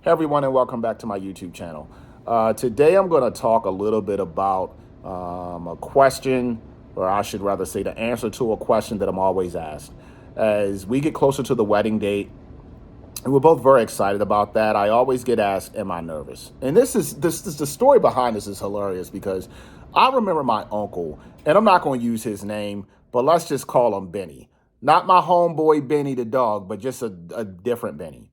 Everyone, and welcome back to my YouTube channel. Today I'm going to talk a little bit about a question, or I should rather say the answer to a question that I'm always asked. As we get closer to the wedding date, and we're both very excited about that, I always get asked, am I nervous? And this the story behind this is hilarious because I remember my uncle, and I'm not going to use his name, but let's just call him Benny. Not my homeboy Benny the dog, but just a different Benny.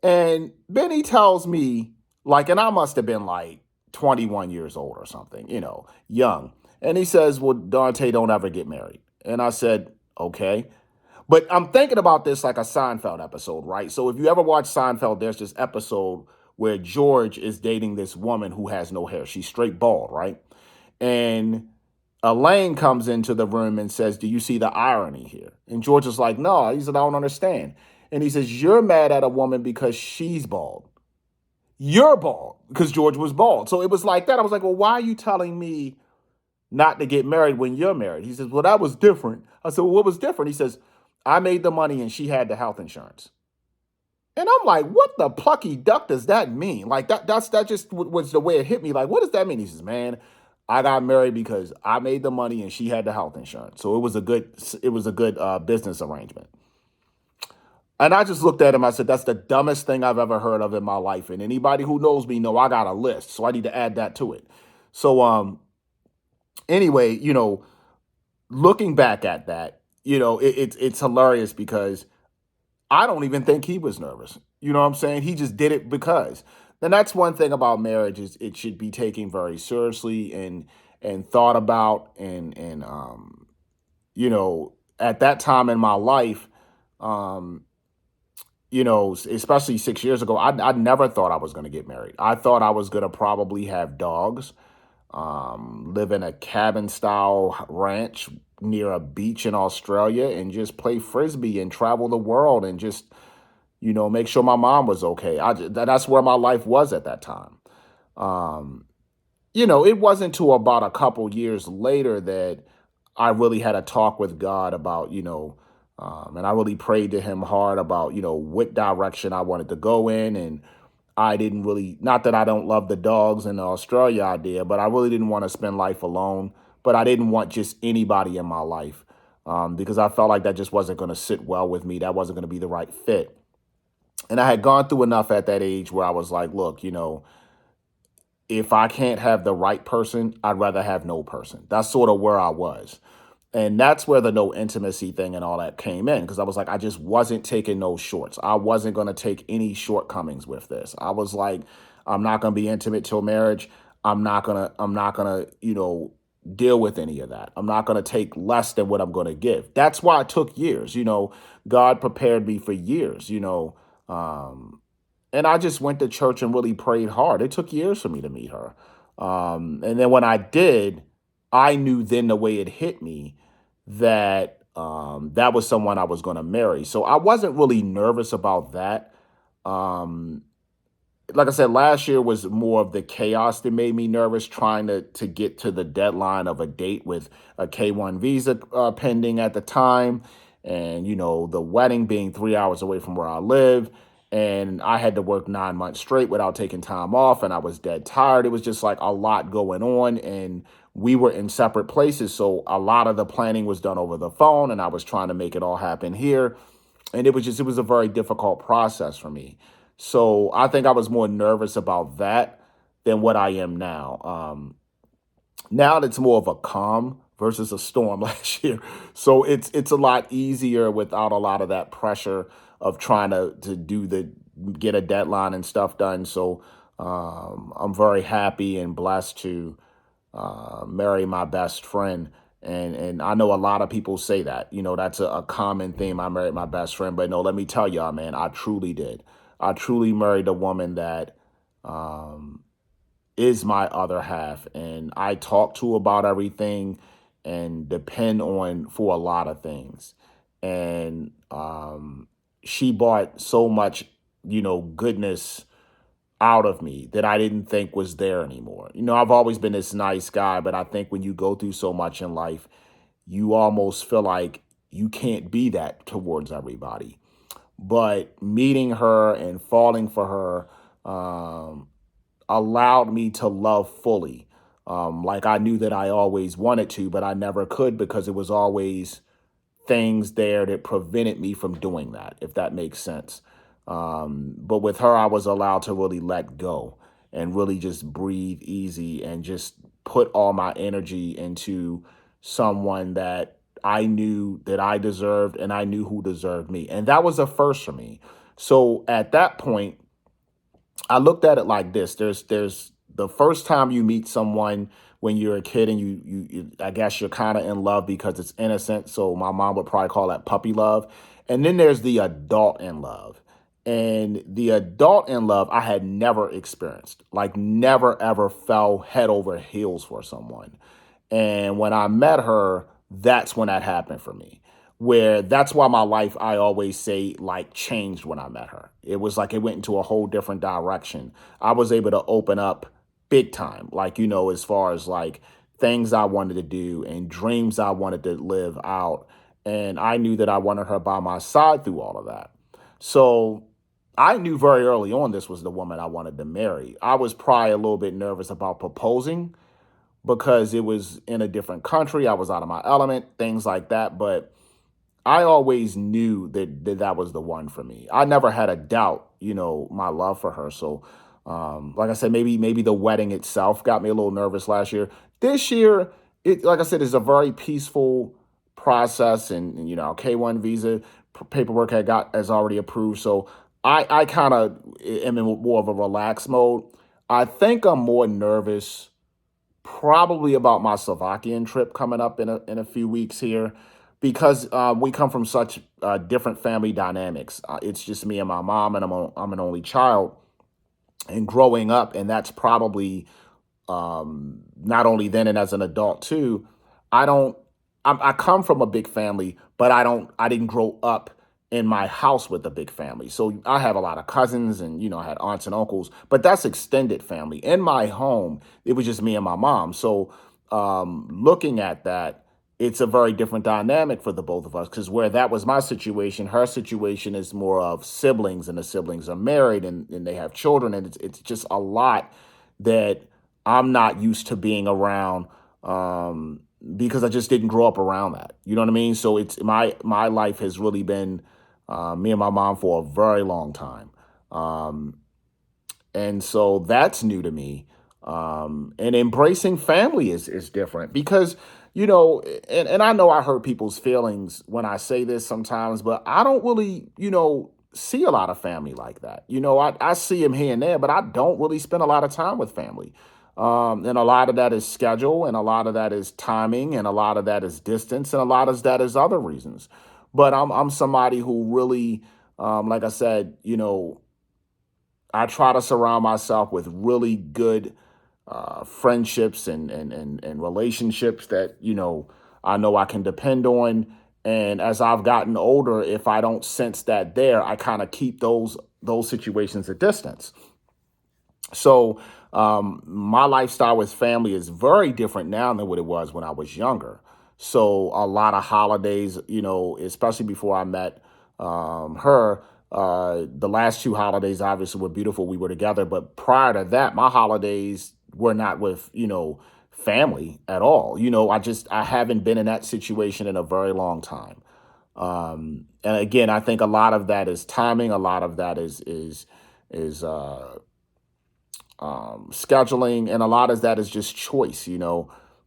And Benny tells me, like, and I must have been like 21 years old or something, young. And he says, well, Dante, don't ever get married. And I said, okay. But I'm thinking about this like a Seinfeld episode, right? So if you ever watch Seinfeld, there's this episode where George is dating this woman who has no hair. She's straight bald, right? And Elaine comes into the room and says, do you see the irony here? And George is like, no. He said, I don't understand. And he says, you're mad at a woman because she's bald. You're bald because George was bald. So it was like that. I was like, well, why are you telling me not to get married when you're married? He says, well, that was different. I said, well, what was different? He says, I made the money and she had the health insurance. And I'm like, what the plucky duck does that mean? Like that just was the way it hit me. Like, what does that mean? He says, man, I got married because I made the money and she had the health insurance. So it was a good business arrangement. And I just looked at him. I said, that's the dumbest thing I've ever heard of in my life. And anybody who knows me know I got a list. So I need to add that to it. So anyway, looking back at that, it's hilarious because I don't even think he was nervous. You know what I'm saying? He just did it because. And that's one thing about marriage is it should be taken very seriously and thought about at that time in my life, um, especially 6 years ago, I never thought I was going to get married. I thought I was going to probably have dogs, live in a cabin style ranch near a beach in Australia and just play frisbee and travel the world and just, make sure my mom was okay. That's where my life was at that time. Um, it wasn't until about a couple years later that I really had a talk with God about, and I really prayed to him hard about, what direction I wanted to go in. And I didn't really, not that I don't love the dogs and the Australia idea, but I really didn't want to spend life alone. But I didn't want just anybody in my life because I felt like that just wasn't going to sit well with me. That wasn't going to be the right fit. And I had gone through enough at that age where I was like, look, if I can't have the right person, I'd rather have no person. That's sort of where I was. And that's where the no intimacy thing and all that came in because I was like, I just wasn't taking no shorts. I wasn't going to take any shortcomings with this. I was like, I'm not going to be intimate till marriage. I'm not going to deal with any of that. I'm not going to take less than what I'm going to give. That's why it took years. God prepared me for years, um, and I just went to church and really prayed hard. It took years for me to meet her. And then when I did, I knew then the way it hit me that that was someone I was going to marry. So I wasn't really nervous about that. Um, like I said, last year was more of the chaos that made me nervous, trying to get to the deadline of a date with a K-1 visa pending at the time, and the wedding being 3 hours away from where I live, and I had to work 9 months straight without taking time off, and I was dead tired. It was just like a lot going on, and we were in separate places, so a lot of the planning was done over the phone, and I was trying to make it all happen here, and it was a very difficult process for me. So I think I was more nervous about that than what I am now. Now it's more of a calm versus a storm last year. So it's a lot easier without a lot of that pressure of trying to get a deadline and stuff done. So I'm very happy and blessed to marry my best friend. And I know a lot of people say that, that's a common theme. I married my best friend, but no, let me tell y'all, man, I truly did. I truly married a woman that um, is my other half, and I talk to about everything and depend on for a lot of things. And she brought so much, goodness out of me that I didn't think was there anymore. I've always been this nice guy, but I think when you go through so much in life, you almost feel like you can't be that towards everybody. But meeting her and falling for her um, allowed me to love fully. Like I knew that I always wanted to, but I never could because it was always things there that prevented me from doing that, if that makes sense. But with her, I was allowed to really let go and really just breathe easy and just put all my energy into someone that I knew that I deserved and I knew who deserved me. And that was a first for me. So at that point, I looked at it like this. There's the first time you meet someone when you're a kid and you I guess you're kind of in love because it's innocent. So my mom would probably call that puppy love. And then there's the adult in love. And the adult in love I had never experienced. Like never ever fell head over heels for someone. And when I met her, that's when that happened for me. Where that's why my life, I always say, like changed when I met her. It was like it went into a whole different direction. I was able to open up big time, like, as far as like things I wanted to do and dreams I wanted to live out. And I knew that I wanted her by my side through all of that. So I knew very early on this was the woman I wanted to marry. I was probably a little bit nervous about proposing because it was in a different country. I was out of my element, things like that. But I always knew that was the one for me. I never had a doubt, my love for her. So, like I said, maybe the wedding itself got me a little nervous last year. This year, it like I said, is a very peaceful process, and K-1 visa paperwork has already approved. So I kind of am in more of a relaxed mode. I think I'm more nervous probably about my Slovakian trip coming up in a few weeks here because we come from such different family dynamics. It's just me and my mom, and I'm an only child. And growing up, and that's probably not only then and as an adult too. I don't. I come from a big family, but I don't. I didn't grow up in my house with a big family. So I have a lot of cousins, and I had aunts and uncles, but that's extended family. In my home, it was just me and my mom. So looking at that, it's a very different dynamic for the both of us because where that was my situation, her situation is more of siblings, and the siblings are married and they have children, and it's just a lot that I'm not used to being around because I just didn't grow up around that. You know what I mean? So it's my life has really been me and my mom for a very long time, um, and so that's new to me. And embracing family is different because and I know I hurt people's feelings when I say this sometimes, but I don't really see a lot of family like that. I see them here and there, but I don't really spend a lot of time with family. And a lot of that is schedule, and a lot of that is timing, and a lot of that is distance, and a lot of that is other reasons. But I'm somebody who really, like I said, I try to surround myself with really good friendships and relationships that I know I can depend on. And as I've gotten older, if I don't sense that there, I kind of keep those situations at distance. So my lifestyle with family is very different now than what it was when I was younger. So a lot of holidays, especially before I met her, the last two holidays obviously were beautiful. We were together, but prior to that, my holidays were not with family at all. I haven't been in that situation in a very long time. And again, I think a lot of that is timing. A lot of that is scheduling, and a lot of that is just choice.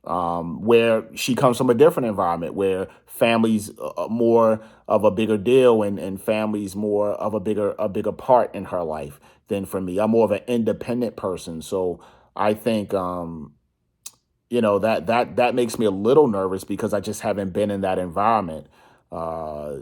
Where she comes from a different environment where family's more of a bigger deal, and family's more of a bigger part in her life than for me. I'm more of an independent person, so I think that makes me a little nervous because I just haven't been in that environment uh,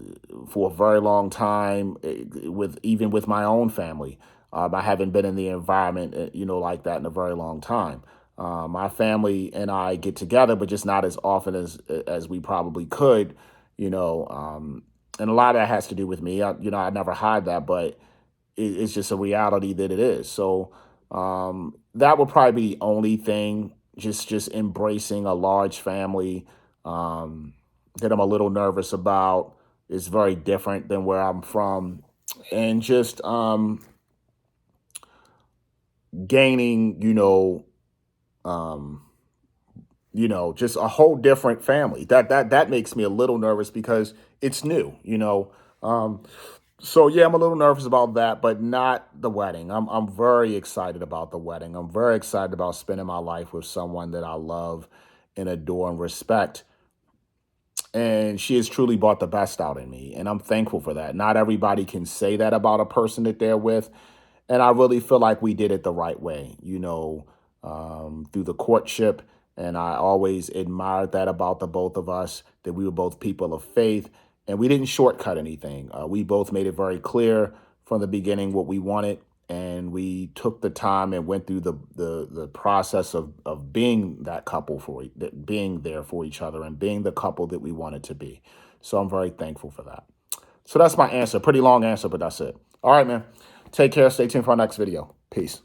for a very long time. With my own family, I haven't been in the environment like that in a very long time. My family and I get together, but just not as often as we probably could. And a lot of that has to do with me. I never hide that, but it's just a reality that it is. So that would probably be the only thing. Just embracing a large family that I'm a little nervous about is very different than where I'm from, and just gaining, um, just a whole different family. That makes me a little nervous because it's new. Um, so yeah, I'm a little nervous about that, but not the wedding. I'm very excited about the wedding. I'm very excited about spending my life with someone that I love and adore and respect. And she has truly brought the best out in me, and I'm thankful for that. Not everybody can say that about a person that they're with, and I really feel like we did it the right way, through the courtship. And I always admired that about the both of us, that we were both people of faith and we didn't shortcut anything. We both made it very clear from the beginning what we wanted. And we took the time and went through the process of being that couple being there for each other and being the couple that we wanted to be. So I'm very thankful for that. So that's my answer. Pretty long answer, but that's it. All right, man. Take care. Stay tuned for our next video. Peace.